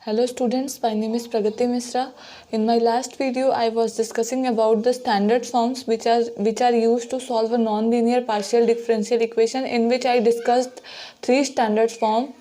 Hello students, my name is Pragati Misra. In my last video, I was discussing about the standard forms which are used to solve a non-linear partial differential equation, in which I discussed three standard forms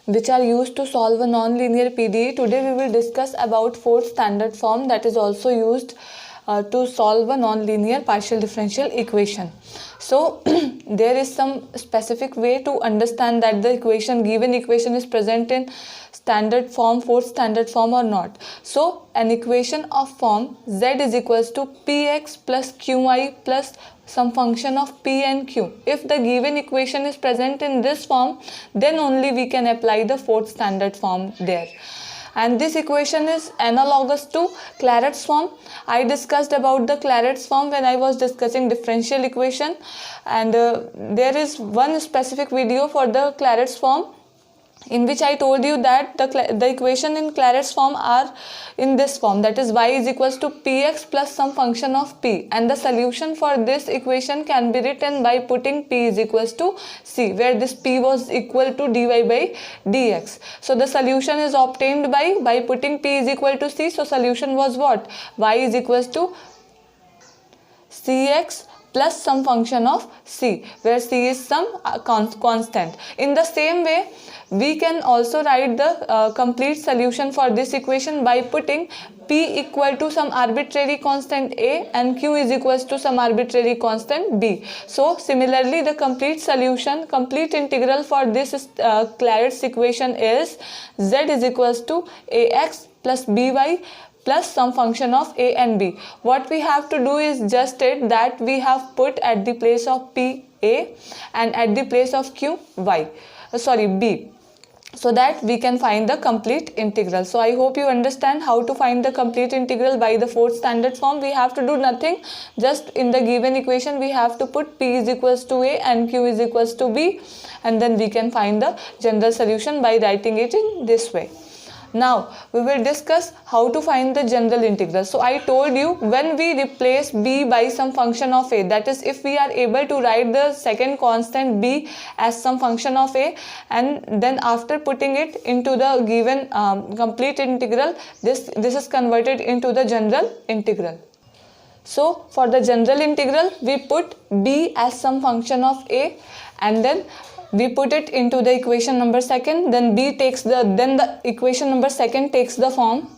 which are used to solve a non-linear PDE. Today we will discuss about fourth standard form that is also used to solve a non-linear partial differential equation. So there is some specific way to understand that the given equation is present in standard form, fourth standard form or not. So an equation of form z is equals to px plus qy plus some function of p and q. If the given equation is present in this form, then only we can apply the fourth standard form there. And this equation is analogous to Clairaut's form. I discussed about the Clairaut's form when I was discussing differential equation, and there is one specific video for the Clairaut's form in which I told you that the equation in Clairaut's form are in this form, that is y is equals to px plus some function of p, and the solution for this equation can be written by putting p is equals to c, where this p was equal to dy by dx. So the solution is obtained by putting p is equal to c. So solution was what? Y is equals to cx plus some function of c, where c is some constant. In the same way, we can also write the complete solution for this equation by putting p equal to some arbitrary constant a and q is equals to some arbitrary constant b. So similarly, the complete solution, complete integral for this Clairaut's equation is z is equals to ax plus by plus some function of a and b. What we have to do is just state that we have put at the place of p a and at the place of q b, so that we can find the complete integral. So I hope you understand how to find the complete integral by the fourth standard form. We have to do nothing, just in the given equation we have to put p is equals to a and q is equals to b, and then we can find the general solution by writing it in this way. Now we will discuss how to find the general integral. So I told you, when we replace b by some function of a, that is if we are able to write the second constant b as some function of a, and then after putting it into the given complete integral, this is converted into the general integral. So for the general integral, we put b as some function of a, and then we put it into the equation number second, then the equation number second takes the form.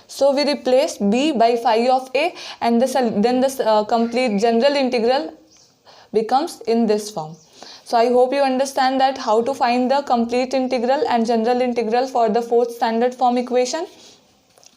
So we replace b by phi of a, and then the complete general integral becomes in this form. So I hope you understand that how to find the complete integral and general integral for the fourth standard form equation.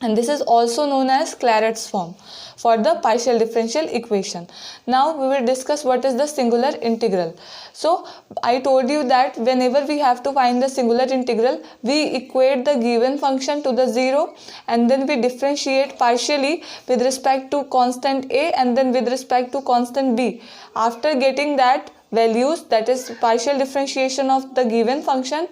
And this is also known as Clairaut's form for the partial differential equation. Now we will discuss what is the singular integral. So I told you that whenever we have to find the singular integral, we equate the given function to the zero, and then we differentiate partially with respect to constant a and then with respect to constant b. After getting that values, that is partial differentiation of the given function,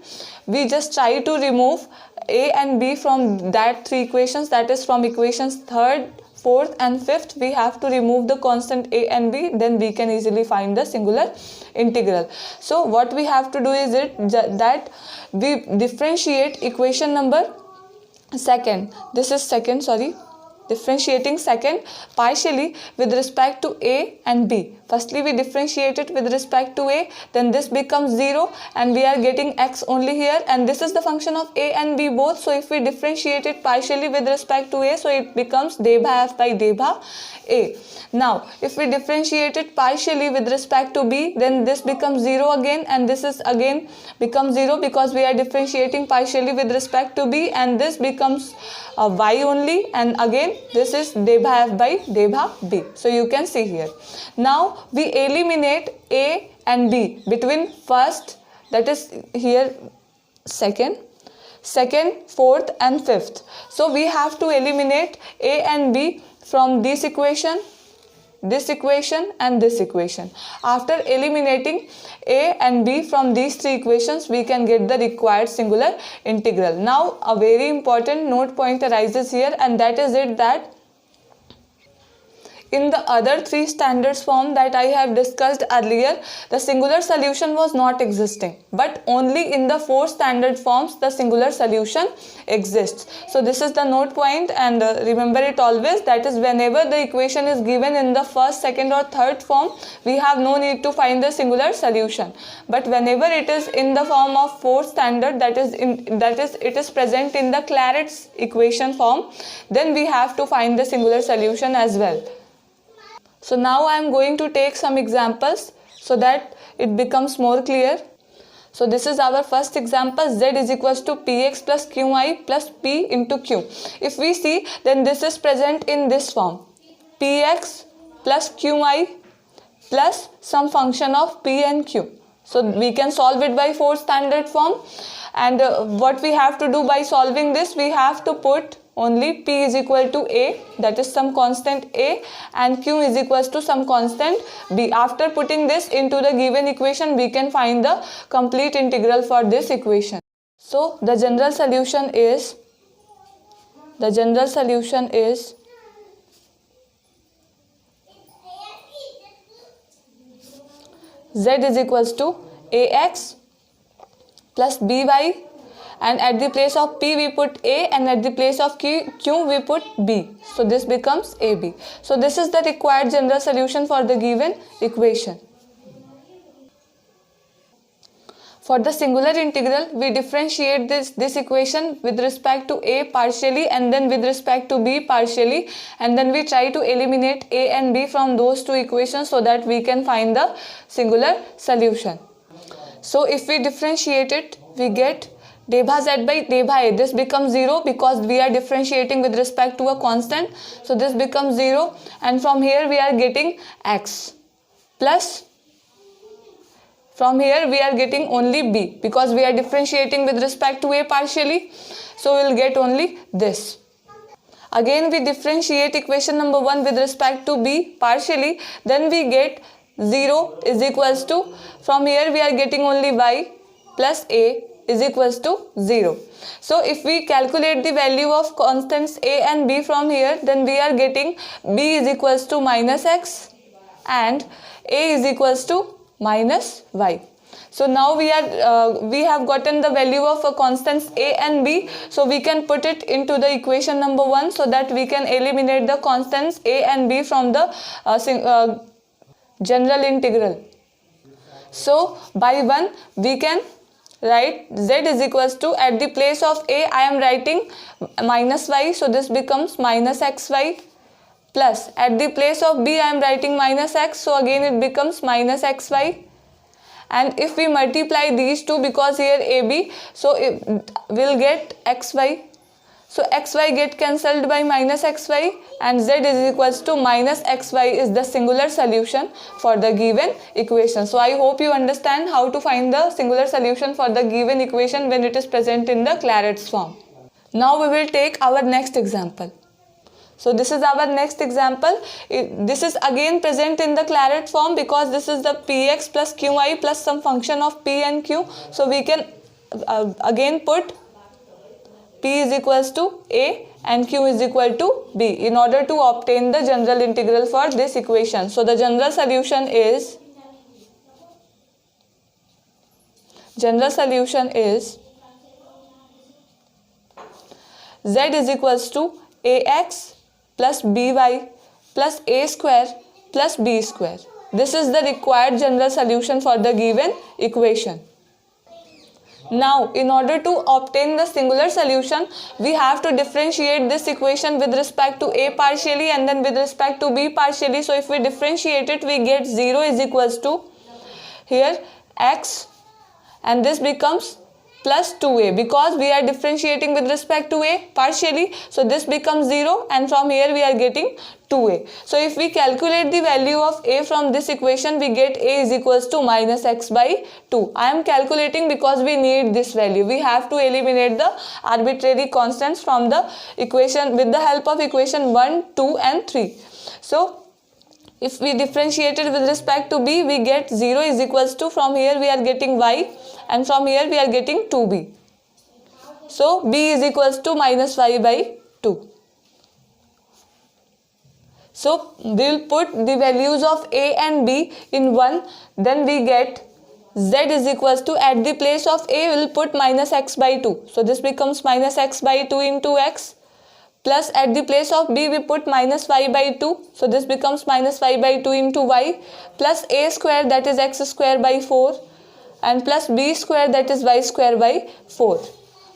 we just try to remove a and b from that three equations, that is from equations third, fourth and fifth. We have to remove the constant a and b, then we can easily find the singular integral. So what we have to do is that we differentiate equation number second, differentiating second partially with respect to a and b. Firstly we differentiate it with respect to a, then this becomes 0 and we are getting x only here, and this is the function of a and b both. So if we differentiate it partially with respect to a, so it becomes deba f by deba a. Now if we differentiate it partially with respect to b, then this becomes 0 again, and this is again becomes 0 because we are differentiating partially with respect to b, and this becomes y only, and again this is deba f by deba b. So you can see here. Now we eliminate a and b between first, that is here second, fourth and fifth. So we have to eliminate a and b from this equation and this equation. After eliminating a and b from these three equations, we can get the required singular integral. Now a very important note point arises here, and that is that in the other three standards form that I have discussed earlier, the singular solution was not existing, but only in the four standard forms the singular solution exists. So this is the note point, and remember it always, that is whenever the equation is given in the first, second or third form, we have no need to find the singular solution. But whenever it is in the form of fourth standard, that is it is present in the Clairaut's equation form, then we have to find the singular solution as well. So now I am going to take some examples so that it becomes more clear. So this is our first example, z is equals to px plus qi plus p into q. If we see, then this is present in this form, px plus qi plus some function of p and q. So we can solve it by fourth standard form, and what we have to do by solving this, we have to put only p is equal to a, that is some constant a, and q is equals to some constant b. After putting this into the given equation, we can find the complete integral for this equation. So the general solution is z is equals to ax plus by, and at the place of p we put a, and at the place of q we put b. So this becomes ab. So this is the required general solution for the given equation. For the singular integral, we differentiate this equation with respect to a partially and then with respect to b partially, and then we try to eliminate a and b from those two equations so that we can find the singular solution. So if we differentiate it, we get deba z by deba a. This becomes 0 because we are differentiating with respect to a constant. So this becomes 0, and from here we are getting x plus, from here we are getting only b because we are differentiating with respect to a partially. So we will get only this. Again we differentiate equation number 1 with respect to b partially, then we get 0 is equals to, from here we are getting only y plus a is equals to 0. So if we calculate the value of constants a and b from here, then we are getting b is equals to minus x and a is equals to minus y. So now we have gotten the value of constants a and b, so we can put it into the equation number 1 so that we can eliminate the constants a and b from the general integral. So by 1 we can write z is equals to, at the place of a I am writing minus y, so this becomes minus xy, plus at the place of b I am writing minus x, so again it becomes minus xy. And if we multiply these two, because here ab, so it will get xy. So xy get cancelled by minus xy, and z is equals to minus xy is the singular solution for the given equation. So I hope you understand how to find the singular solution for the given equation when it is present in the Clairaut's form. Now we will take our next example. So this is our next example. This is again present in the Clairaut form because this is the px plus qi plus some function of p and q. So we can again put p is equals to a and q is equal to b in order to obtain the general integral for this equation. So the general solution is z is equals to ax plus by plus a square plus b square. This is the required general solution for the given equation. Now, in order to obtain the singular solution, we have to differentiate this equation with respect to a partially and then with respect to b partially. So if we differentiate it, we get 0 is equals to here x, and this becomes plus 2a because we are differentiating with respect to a partially. So this becomes 0, and from here we are getting 2a. So if we calculate the value of a from this equation, we get a is equals to minus x by 2. I am calculating because we need this value. We have to eliminate the arbitrary constants from the equation with the help of equation 1, 2 and 3. So if we differentiate it with respect to b, we get 0 is equals to, from here we are getting y, and from here we are getting 2b. So b is equals to minus y by 2. So we will put the values of a and b in 1, then we get z is equals to, at the place of a we will put minus x by 2, so this becomes minus x by 2 into x, plus at the place of b we put minus y by 2, so this becomes minus y by 2 into y, plus a square, that is x square by 4, and plus b square, that is y square by 4.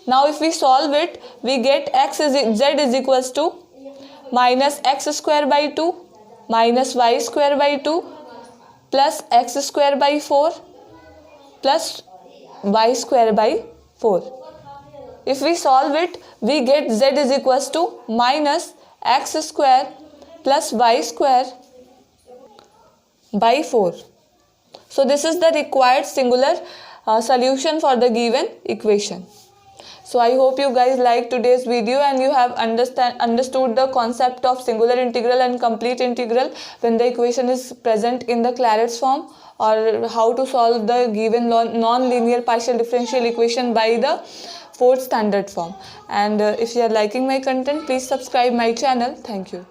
Now if we solve it, we get z is equals to minus x square by 2 minus y square by 2 plus x square by 4 plus y square by 4. If we solve it, we get z is equals to minus x square plus y square by 4. So this is the required singular solution for the given equation. So I hope you guys liked today's video and you have understood the concept of singular integral and complete integral when the equation is present in the Clairaut's form, or how to solve the given non-linear partial differential equation by the fourth standard form. And if you are liking my content, please subscribe my channel. Thank you.